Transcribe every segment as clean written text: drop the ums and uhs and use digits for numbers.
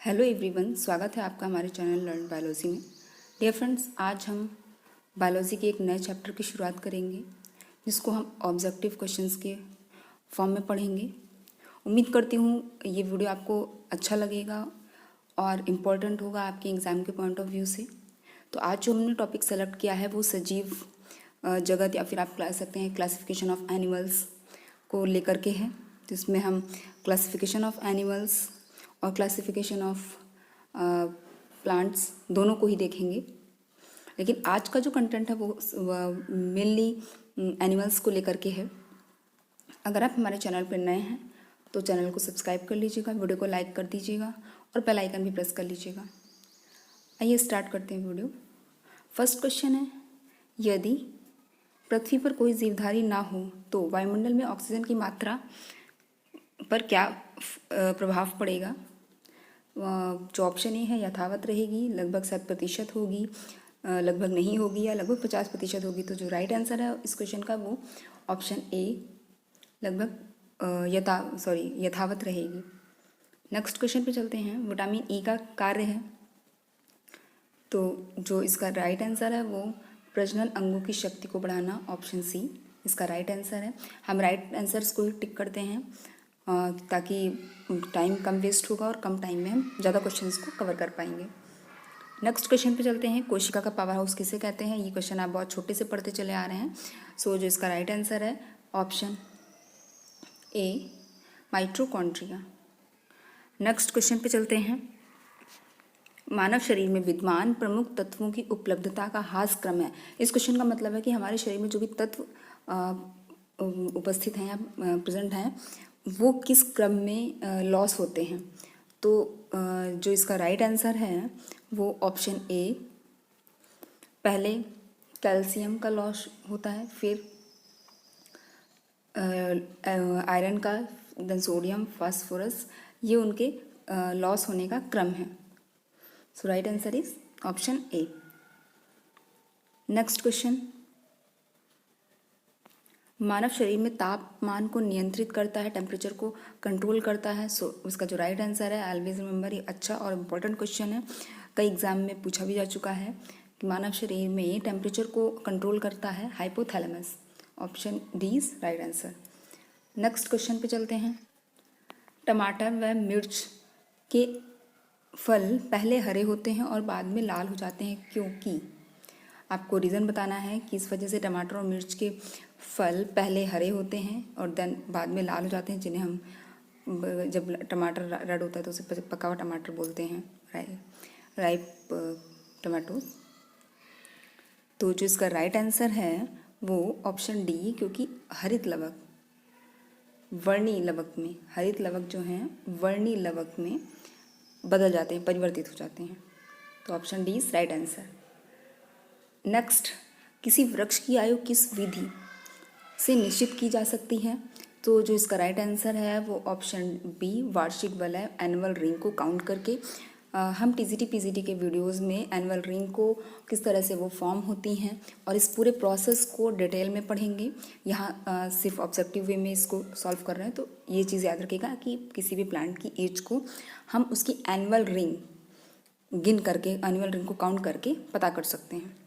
Hello everyone, स्वागत है आपका हमारे चैनल लर्न बायोलॉजी में। डियर फ्रेंड्स, आज हम बायोलॉजी के एक नए चैप्टर की शुरुआत करेंगे जिसको हम ऑब्जेक्टिव क्वेश्चंस के फॉर्म में पढ़ेंगे। उम्मीद करती हूँ ये वीडियो आपको अच्छा लगेगा और इम्पोर्टेंट होगा आपके एग्ज़ाम के पॉइंट ऑफ व्यू से। तो आज जो हमने टॉपिक सेलेक्ट किया है वो सजीव जगत या फिर आप कह सकते हैं क्लासिफिकेशन ऑफ एनिमल्स को लेकर के है। तो इसमें हम क्लासिफिकेशन ऑफ एनिमल्स और क्लासिफिकेशन ऑफ प्लांट्स दोनों को ही देखेंगे। लेकिन आज का जो कंटेंट है वो मेनली एनिमल्स को लेकर के है। अगर आप हमारे चैनल पर नए हैं तो चैनल को सब्सक्राइब कर लीजिएगा, वीडियो को लाइक कर दीजिएगा और बेल आइकन भी प्रेस कर लीजिएगा। आइए स्टार्ट करते हैं वीडियो। फर्स्ट क्वेश्चन है, यदि पृथ्वी पर कोई जीवधारी ना हो तो वायुमंडल में ऑक्सीजन की मात्रा पर क्या प्रभाव पड़ेगा। जो ऑप्शन ए है यथावत रहेगी, लगभग 7% होगी, लगभग नहीं होगी या लगभग 50% होगी। तो जो राइट आंसर है इस क्वेश्चन का वो ऑप्शन ए लगभग यथावत रहेगी। नेक्स्ट क्वेश्चन पे चलते हैं। विटामिन ई का कार्य है, तो जो इसका राइट आंसर है वो प्रजनन अंगों की शक्ति को बढ़ाना, ऑप्शन सी इसका राइट आंसर है। हम राइट आंसर्स को ही टिक करते हैं ताकि टाइम कम वेस्ट होगा और कम टाइम में हम ज़्यादा क्वेश्चंस को कवर कर पाएंगे। नेक्स्ट क्वेश्चन पे चलते हैं। कोशिका का पावर हाउस किसे कहते हैं। ये क्वेश्चन आप बहुत छोटे से पढ़ते चले आ रहे हैं। सो जो इसका राइट आंसर है option A mitochondria. Next question पे चलते हैं। मानव शरीर में विद्यमान प्रमुख तत्वों की उपलब्धता का ह्रास क्रम है। इस क्वेश्चन का मतलब है कि हमारे शरीर में जो भी तत्व उपस्थित हैं या प्रेजेंट हैं वो किस क्रम में लॉस होते हैं। तो जो इसका राइट आंसर है वो ऑप्शन ए पहले कैल्शियम का लॉस होता है, फिर आयरन का, देन सोडियम, फास्फोरस, ये उनके लॉस होने का क्रम है। So right answer is option A. Next question. मानव शरीर में तापमान को नियंत्रित करता है, टेम्परेचर को कंट्रोल करता है। सो उसका जो राइट आंसर है, ऑलवेज रिमेंबर, ये अच्छा और इम्पोर्टेंट क्वेश्चन है, कई एग्जाम में पूछा भी जा चुका है कि मानव शरीर में टेम्परेचर को कंट्रोल करता है hypothalamus, option D is right answer. Next question पे चलते हैं। टमाटर व मिर्च के फल पहले हरे होते हैं और बाद में लाल हो जाते हैं, क्योंकि आपको रीज़न बताना है कि इस वजह से टमाटर और मिर्च के फल पहले हरे होते हैं और देन बाद में लाल हो जाते हैं, जिन्हें हम जब टमाटर रेड होता है तो उसे पका हुआ टमाटर बोलते हैं, राइप टमाटो। तो जो इसका राइट आंसर है वो ऑप्शन डी, क्योंकि हरित लवक वर्णी लवक में, हरित लवक जो हैं वर्णी लवक में बदल जाते हैं, परिवर्तित हो जाते हैं। तो option D is right answer. Next, किसी वृक्ष की आयु किस विधि से निश्चित की जा सकती है। तो जो इसका राइट आंसर है वो ऑप्शन बी वार्षिक वलय, एनुअल रिंग को काउंट करके। हम टीजीटी पीजीटी के वीडियोस में एनुअल रिंग को किस तरह से वो फॉर्म होती हैं और इस पूरे प्रोसेस को डिटेल में पढ़ेंगे। यहाँ सिर्फ ऑब्जेक्टिव वे में इसको सॉल्व कर रहे हैं, तो ये चीज़ याद रखिएगा कि किसी भी प्लांट की एज को हम उसकी एनुअल रिंग गिन करके, एनुअल रिंग को काउंट करके पता कर सकते हैं।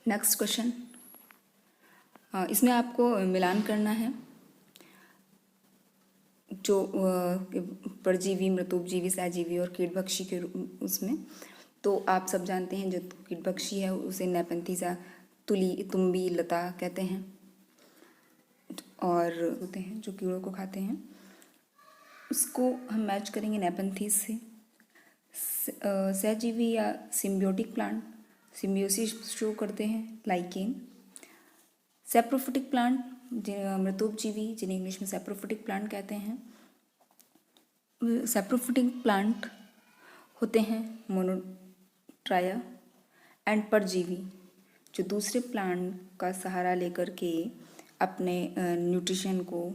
नेक्स्ट क्वेश्चन, इसमें आपको मिलान करना है जो परजीवी, मृतोपजीवी, सहजीवी और कीटभक्षी के उसमें। तो आप सब जानते हैं जो कीटभक्षी है उसे नेपंथीसा, तुम्बी, लता कहते हैं, और होते हैं जो कीड़ों को खाते हैं। उसको हम मैच करेंगे नेपंथीस से। सहजीवी या सिम्बियोटिक प्लांट सिम्बियोसिस शो करते हैं, लाइकेन। सैप्रोफिटिक प्लांट मृतोपजीवी, जिन्हें इंग्लिश में सैप्रोफिटिक प्लांट कहते हैं। सैप्रोफिटिक प्लांट होते हैं मोनोट्राया। एंड परजीवी, जो दूसरे प्लांट का सहारा लेकर के अपने न्यूट्रिशन को,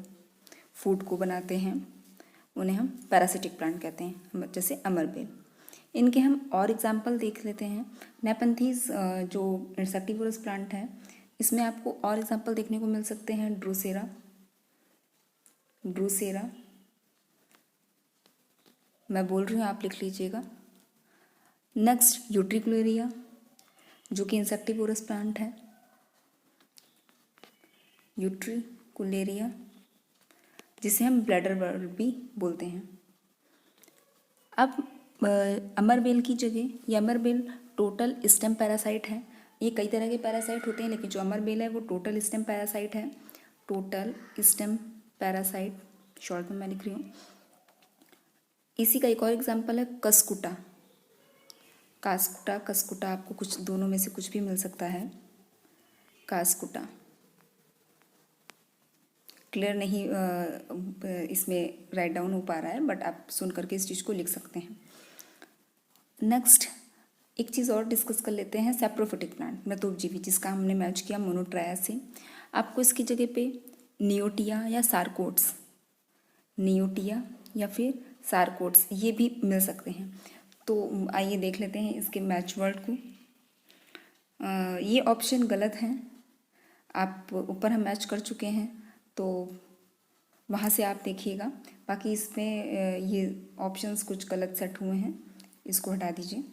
फूड को बनाते हैं, उन्हें हम पैरासिटिक प्लांट कहते हैं, जैसे अमरबेल। इनके हम और एग्जाम्पल देख लेते हैं। नेपंथीज जो इंसेक्टिवोरस प्लांट है, इसमें आपको और एग्जाम्पल देखने को मिल सकते हैं। ड्रोसेरा, मैं बोल रही हूँ, आप लिख लीजिएगा। नेक्स्ट यूट्रिकुलेरिया, जो कि इंसेक्टिवोरस प्लांट है। यूट्रिकुलेरिया, जिसे हम ब्लैडर बर्ड भी बोलते हैं। अब अमरबेल की जगह, ये अमरबेल टोटल स्टेम पैरासाइट है। ये कई तरह के पैरासाइट होते हैं, लेकिन जो अमरबेल है वो टोटल स्टेम पैरासाइट है। टोटल स्टेम पैरासाइट, शॉर्ट में मैं लिख रही हूँ। इसी का एक और एग्जाम्पल है कसकुटा। कास्कुटा, कसकुटा, आपको कुछ दोनों में से कुछ भी मिल सकता है। कास्कुटा क्लियर नहीं इसमें राइट डाउन हो पा रहा है, बट आप सुन करके इस चीज़ को लिख सकते हैं। नेक्स्ट एक चीज़ और डिस्कस कर लेते हैं, सैप्रोफिटिक प्लांट, मृतोपजीवी, जिसका हमने मैच किया मोनोट्राया से। आपको इसकी जगह पे नियोटिया या सार्कोड्स, नियोटिया या फिर सार्कोड्स, ये भी मिल सकते हैं। तो आइए देख लेते हैं इसके मैच वर्ड को। ये ऑप्शन गलत हैं, आप ऊपर हम मैच कर चुके हैं, तो वहाँ से आप देखिएगा। बाकी इसमें ये ऑप्शंस कुछ गलत सेट हुए हैं, इसको हटा दीजिए।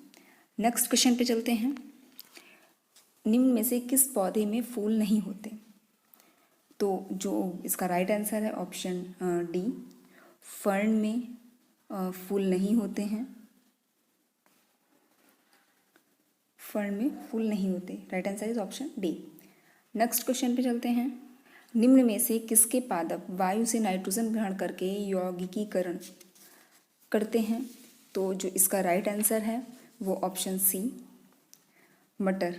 नेक्स्ट क्वेश्चन पे चलते हैं। निम्न में से किस पौधे में फूल नहीं होते? तो जो इसका राइट आंसर है ऑप्शन डी, फर्न में फूल नहीं होते हैं। फर्न में फूल नहीं होते, right answer is option D. Next question पे चलते हैं। निम्न में से किसके पादप वायु से नाइट्रोजन ग्रहण करके यौगिकीकरण करते हैं? तो जो इसका राइट आंसर है वो ऑप्शन सी, मटर।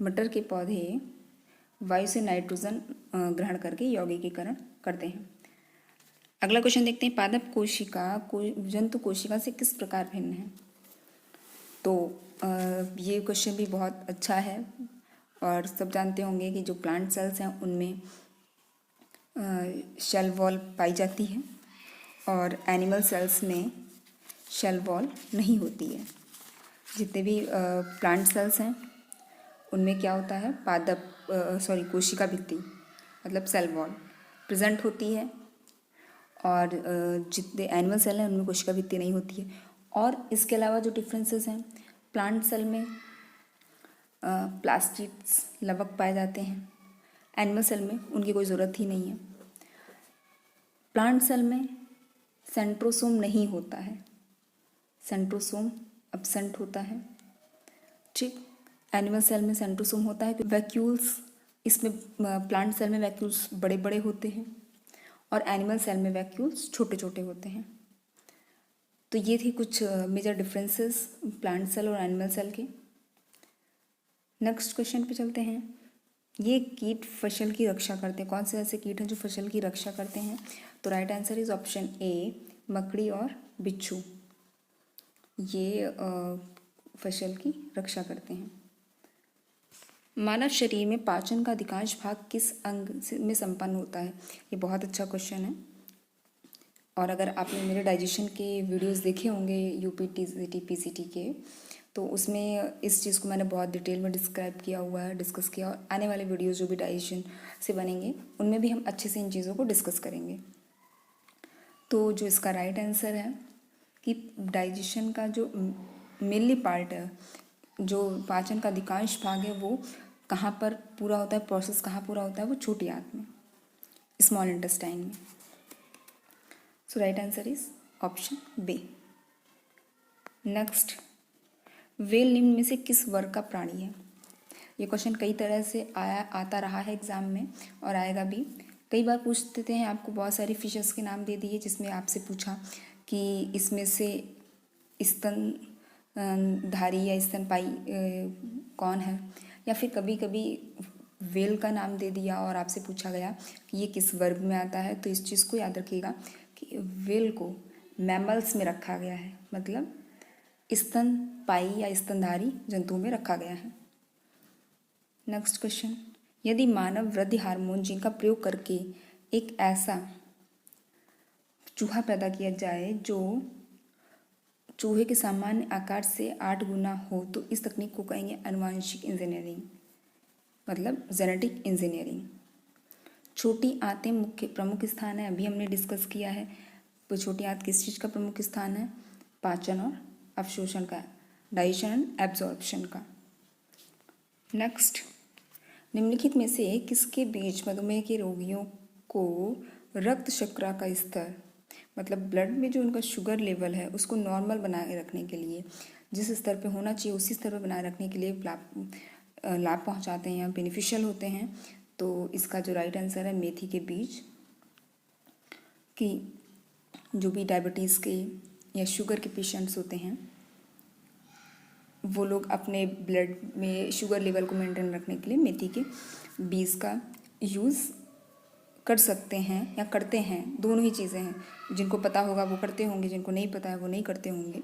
मटर के पौधे वायु से नाइट्रोजन ग्रहण करके यौगिकीकरण करते हैं। अगला क्वेश्चन देखते हैं। पादप कोशिका जंतु कोशिका से किस प्रकार भिन्न है? तो ये क्वेश्चन भी बहुत अच्छा है, और सब जानते होंगे कि जो प्लांट सेल्स हैं उनमें शेल वॉल पाई जाती है, और एनिमल सेल्स में शेल वॉल नहीं होती है। जितने भी प्लांट सेल्स हैं उनमें क्या होता है, कोशिका भित्ति मतलब सेल वॉल प्रेजेंट होती है, और जितने एनिमल सेल हैं उनमें कोशिका भित्ति नहीं होती है। और इसके अलावा जो डिफरेंसेस हैं, प्लांट सेल में प्लास्टिड्स, लवक पाए जाते हैं। एनिमल सेल में उनकी कोई ज़रूरत ही नहीं है। प्लांट सेल में सेंट्रोसोम नहीं होता है, सेंट्रोसोम एब्सेंट होता है। ठीक, एनिमल सेल में सेंट्रोसोम होता है। वैक्यूल्स, इसमें प्लांट सेल में वैक्यूल्स बड़े बड़े होते हैं, और एनिमल सेल में वैक्यूल्स छोटे छोटे होते हैं। तो ये थी कुछ मेजर डिफरेंसेस प्लांट सेल और एनिमल सेल के। नेक्स्ट क्वेश्चन पे चलते हैं। ये कीट फसल की रक्षा करते हैं। कौन से ऐसे कीट हैं जो फसल की रक्षा करते हैं? तो राइट आंसर इज ऑप्शन ए, मकड़ी और बिच्छू। ये फसल की रक्षा करते हैं। मानव शरीर में पाचन का अधिकांश भाग किस अंग में संपन्न होता है? ये बहुत अच्छा क्वेश्चन है, और अगर आपने मेरे डाइजेशन के वीडियोस देखे होंगे यूपीटीसीटी पीसीटी के, तो उसमें इस चीज़ को मैंने बहुत डिटेल में डिस्क्राइब किया हुआ है, डिस्कस किया। और आने वाले वीडियोस जो भी डाइजेशन से बनेंगे उनमें भी हम अच्छे से इन चीज़ों को डिस्कस करेंगे। तो जो इसका राइट आंसर है कि डाइजेशन का जो मेनली पार्ट है, जो पाचन का अधिकांश भाग है, वो कहाँ पर पूरा होता है, प्रोसेस कहाँ पूरा होता है, वो छोटी आंत में, स्मॉल इंटेस्टाइन में। So right answer is option B. Next, whale निम्न में से किस वर्ग का प्राणी है? ये क्वेश्चन कई तरह से आता रहा है एग्जाम में, और आएगा भी। कई बार पूछ देते हैं आपको बहुत सारी फिशेस के नाम दे दिए, जिसमें आपसे पूछा कि इसमें से स्तनधारी या स्तनपाई कौन है, या फिर कभी कभी व्हेल का नाम दे दिया और आपसे पूछा गया कि ये किस वर्ग में आता है। तो इस चीज़ को याद रखिएगा कि व्हेल को मैमल्स में रखा गया है, मतलब स्तनपाई या स्तनधारी जंतुओं में रखा गया है। नेक्स्ट क्वेश्चन, यदि मानव वृद्धि हार्मोन जीन का प्रयोग करके एक ऐसा चूहा पैदा किया जाए जो चूहे के सामान्य आकार से 8 गुना हो, तो इस तकनीक को कहेंगे आनुवांशिक इंजीनियरिंग, मतलब जेनेटिक इंजीनियरिंग। छोटी आंतें प्रमुख स्थान है, अभी हमने डिस्कस किया है। तो छोटी आंत किस चीज़ का प्रमुख स्थान है? पाचन और अवशोषण का, डाइजेशन एंड एब्जॉर्प्शन का। नेक्स्ट, निम्नलिखित में से किसके बीच मधुमेह के रोगियों को रक्त शर्करा का स्तर, मतलब ब्लड में जो उनका शुगर लेवल है उसको नॉर्मल बनाए रखने के लिए, जिस स्तर पे होना चाहिए उसी स्तर पे बनाए रखने के लिए लाभ पहुंचाते हैं या बेनिफिशियल होते हैं। तो इसका जो राइट आंसर है मेथी के बीज, कि जो भी डायबिटीज़ के या शुगर के पेशेंट्स होते हैं वो लोग अपने ब्लड में शुगर लेवल को मेंटेन रखने के लिए मेथी के बीज का यूज़ कर सकते हैं या करते हैं। दोनों ही चीज़ें हैं, जिनको पता होगा वो करते होंगे, जिनको नहीं पता है वो नहीं करते होंगे।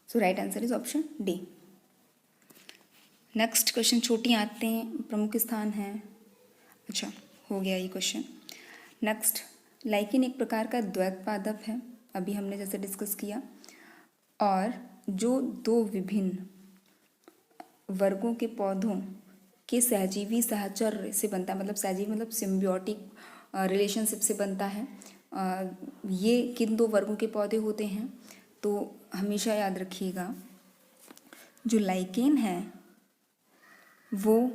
So right answer is option D. Next question, चोटी आंतें प्रमुख स्थान है। अच्छा, हो गया ये क्वेश्चन। नेक्स्ट, लाइकेन एक प्रकार का द्वैत पादप है, अभी हमने जैसे डिस्कस किया, और जो दो विभिन्न वर्गों के पौधों के सहजीवी साहचर्य से बनता है, मतलब सहजीवी मतलब सिम्बियोटिक रिलेशनशिप से बनता है। ये किन दो वर्गों के पौधे होते हैं, तो हमेशा याद रखिएगा जो लाइकेन है वो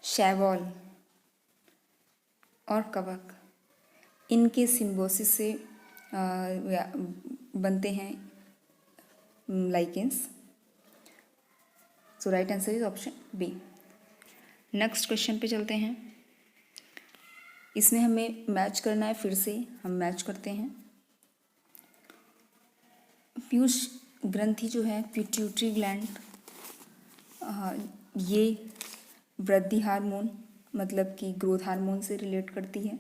शैवॉल और कवक इनके सिम्बोसिस से बनते हैं lichens. So right answer is option B. Next question पे चलते हैं। इसमें हमें मैच करना है, फिर से हम मैच करते हैं। पीयूष ग्रंथि जो है, पिट्यूटरी ग्लैंड, ये वृद्धि हार्मोन मतलब कि ग्रोथ हार्मोन से रिलेट करती है।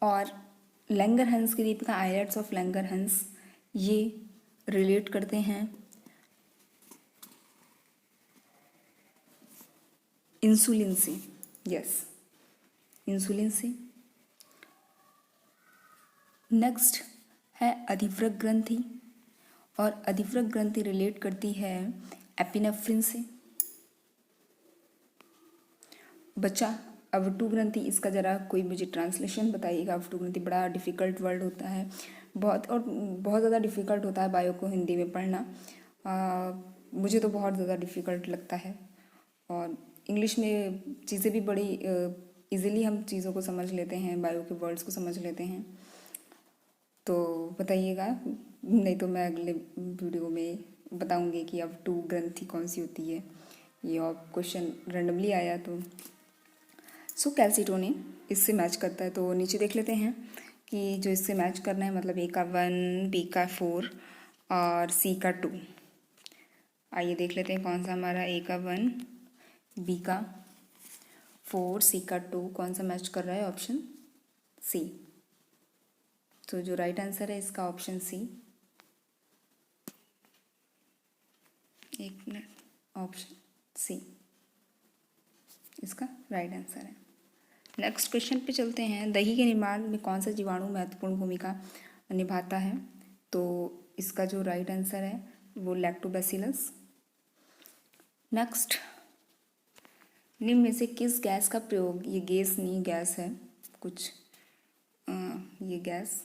और लैंगरहंस की दीपिका, आइलेट्स ऑफ लैंगरहंस, ये रिलेट करते हैं इंसुलिन से। यस, इंसुलिन से। नेक्स्ट है अधिवृक्क ग्रंथि, और अधिवृक्क ग्रंथि रिलेट करती है एपिनेफ्रिन से। बच्चा अवटु ग्रंथि, इसका ज़रा कोई मुझे ट्रांसलेशन बताइएगा। अवटु ग्रंथि बड़ा डिफ़िकल्ट वर्ड होता है, बहुत ज़्यादा डिफ़िकल्ट होता है बायो को हिंदी में पढ़ना। मुझे तो बहुत ज़्यादा डिफ़िकल्ट लगता है, और इंग्लिश में चीज़ें भी बड़ी इजीली हम चीज़ों को समझ लेते हैं, बायो के वर्ड्स को समझ लेते हैं। तो बताइएगा, नहीं तो मैं अगले वीडियो में बताऊंगी कि अवटु ग्रंथि कौन सी होती है। ये और क्वेश्चन रैंडमली आया तो। सो कैल्सिटोनिन इससे मैच करता है, तो नीचे देख लेते हैं कि जो इससे मैच करना है, मतलब ए का 1, बी का 4 और सी का 2। आइए देख लेते हैं कौन सा हमारा ए का 1, बी का 4, सी का 2 कौन सा मैच कर रहा है। Option C. तो जो राइट आंसर है इसका ऑप्शन सी। एक मिनट, ऑप्शन सी इसका राइट आंसर है। नेक्स्ट क्वेश्चन पे चलते हैं। दही के निर्माण में कौन सा जीवाणु महत्वपूर्ण भूमिका निभाता है, तो इसका जो राइट आंसर है वो लैक्टोबैसिलस। नेक्स्ट, निम्न में से किस गैस का प्रयोग, ये गैस नहीं गैस है कुछ, ये गैस,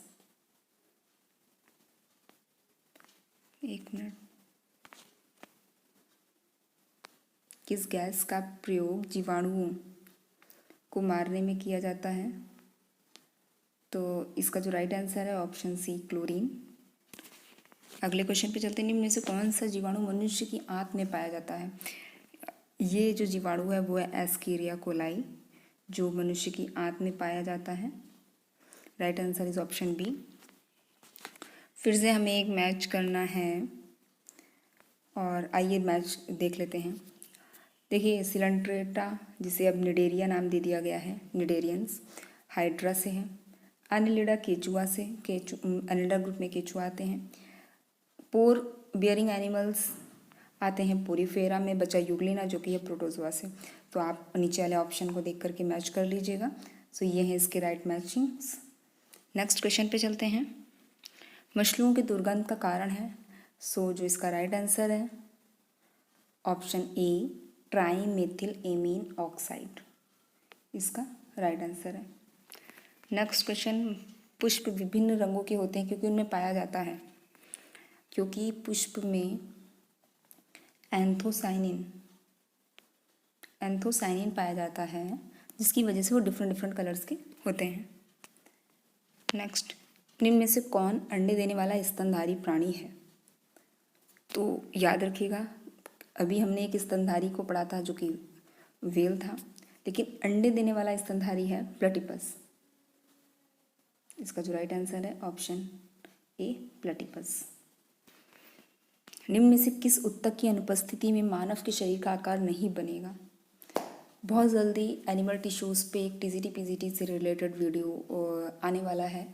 एक मिनट, किस गैस का प्रयोग जीवाणुओं को मारने में किया जाता है, तो इसका जो राइट आंसर है ऑप्शन सी, क्लोरीन। अगले क्वेश्चन पे चलते हैं। निम्न में से कौन सा जीवाणु मनुष्य की आंत में पाया जाता है। ये जो जीवाणु है वो है एस्केरिया कोलाई, जो मनुष्य की आंत में पाया जाता है। Right answer is option B. फिर से हमें एक मैच करना है, और आइए मैच देख लेते हैं। देखिए, सिलेंट्रेटा, जिसे अब निडेरिया नाम दे दिया गया है, निडेरियंस, हाइड्रा से है। अनिलिडा केचुआ से, अनिलिडा ग्रुप में केचुआ आते हैं। पोर बियरिंग एनिमल्स आते हैं पोरीफेरा में, बचा यूग्लिना जो कि है प्रोटोजोआ से। तो आप नीचे वाले ऑप्शन को देख करके मैच कर लीजिएगा। सो ये है इसके राइट मैचिंग्स। नेक्स्ट क्वेश्चन पे चलते हैं। मछलियों की दुर्गंध का कारण है, सो जो इसका राइट आंसर है ऑप्शन ए, ट्राइमेथिल एमीन ऑक्साइड, इसका राइट आंसर है। नेक्स्ट क्वेश्चन, पुष्प विभिन्न रंगों के होते हैं क्योंकि उनमें पाया जाता है, क्योंकि पुष्प में एंथोसाइनिन पाया जाता है, जिसकी वजह से वो डिफरेंट डिफरेंट कलर्स के होते हैं। नेक्स्ट, निम्न में से कौन अंडे देने वाला स्तनधारी प्राणी है? तो याद रखिएगा, अभी हमने एक स्तनधारी को पढ़ा था जो कि व्हेल था, लेकिन अंडे देने वाला स्तनधारी है प्लेटिपस। इसका जो राइट आंसर है ऑप्शन ए, प्लेटिपस। निम्न में से किस ऊतक की अनुपस्थिति में मानव के शरीर का आकार नहीं बनेगा? बहुत जल्दी एनिमल टिश्यूज़ पे एक टीजीटी पीजीटी से रिलेटेड वीडियो आने वाला है,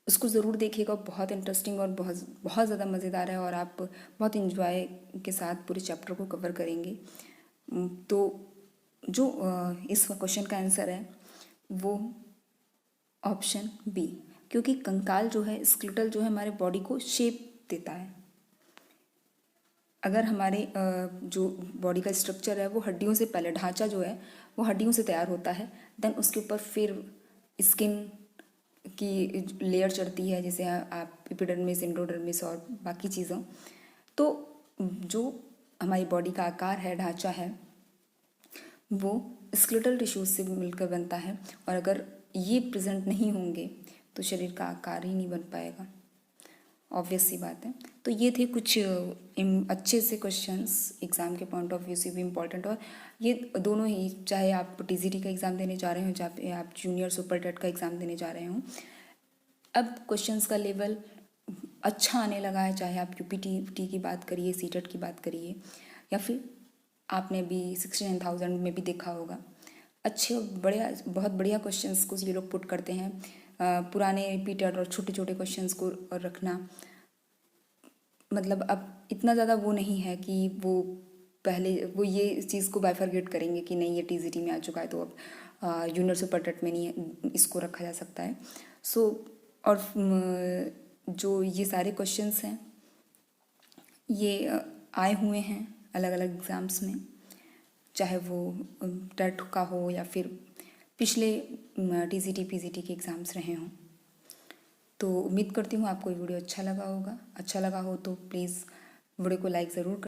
उसको ज़रूर देखिएगा। बहुत इंटरेस्टिंग और बहुत ज़्यादा मज़ेदार है और आप बहुत इन्जॉय के साथ पूरे चैप्टर को कवर करेंगे। तो जो इस क्वेश्चन का आंसर है वो ऑप्शन बी, क्योंकि कंकाल जो है, स्केलेटल जो है, हमारे बॉडी को शेप देता है। अगर हमारे जो बॉडी का स्ट्रक्चर है वो हड्डियों से, पहले ढांचा जो है वो हड्डियों से तैयार होता है, देन उसके ऊपर फिर स्किन की लेयर चढ़ती है, जैसे आप एपिडर्मिस, एंडोडर्मिस और बाकी चीज़ों। तो जो हमारी बॉडी का आकार है, ढांचा है, वो स्केलेटल टिश्यूज से मिलकर बनता है, और अगर ये प्रेजेंट नहीं होंगे तो शरीर का आकार ही नहीं बन पाएगा। ऑब्वियस सी बात है। तो ये थे कुछ अच्छे से क्वेश्चंस, एग्ज़ाम के पॉइंट ऑफ व्यू से भी इम्पॉर्टेंट, और ये दोनों ही, चाहे आप टीजीटी का एग्ज़ाम देने जा रहे हो, चाहे आप जूनियर सुपर टेट का एग्ज़ाम देने जा रहे हो, अब क्वेश्चंस का लेवल अच्छा आने लगा है। चाहे आप यूपीटी की बात करिए, सीटेट की बात करिए, या फिर आपने भी 69,000 में भी देखा होगा, अच्छे बहुत बढ़िया क्वेश्चंस को ये लोग पुट करते हैं। पुराने रिपीटेड और छोटे छोटे क्वेश्चंस को रखना, मतलब अब इतना ज़्यादा वो नहीं है कि वो पहले वो ये चीज़ को बाइफरगेट करेंगे कि नहीं ये टीजीटी में आ चुका है तो अब जूनियर सुपर टेट में नहीं है, इसको रखा जा सकता है। सो और जो ये सारे क्वेश्चंस हैं ये आए हुए हैं अलग अलग एग्ज़ाम्स में, चाहे वो टेट का हो या फिर पिछले टीजीटी पीजीटी के एग्ज़ाम्स रहे हों। तो उम्मीद करती हूँ आपको ये वीडियो अच्छा लगा होगा। अच्छा लगा हो तो प्लीज़ वीडियो को लाइक ज़रूर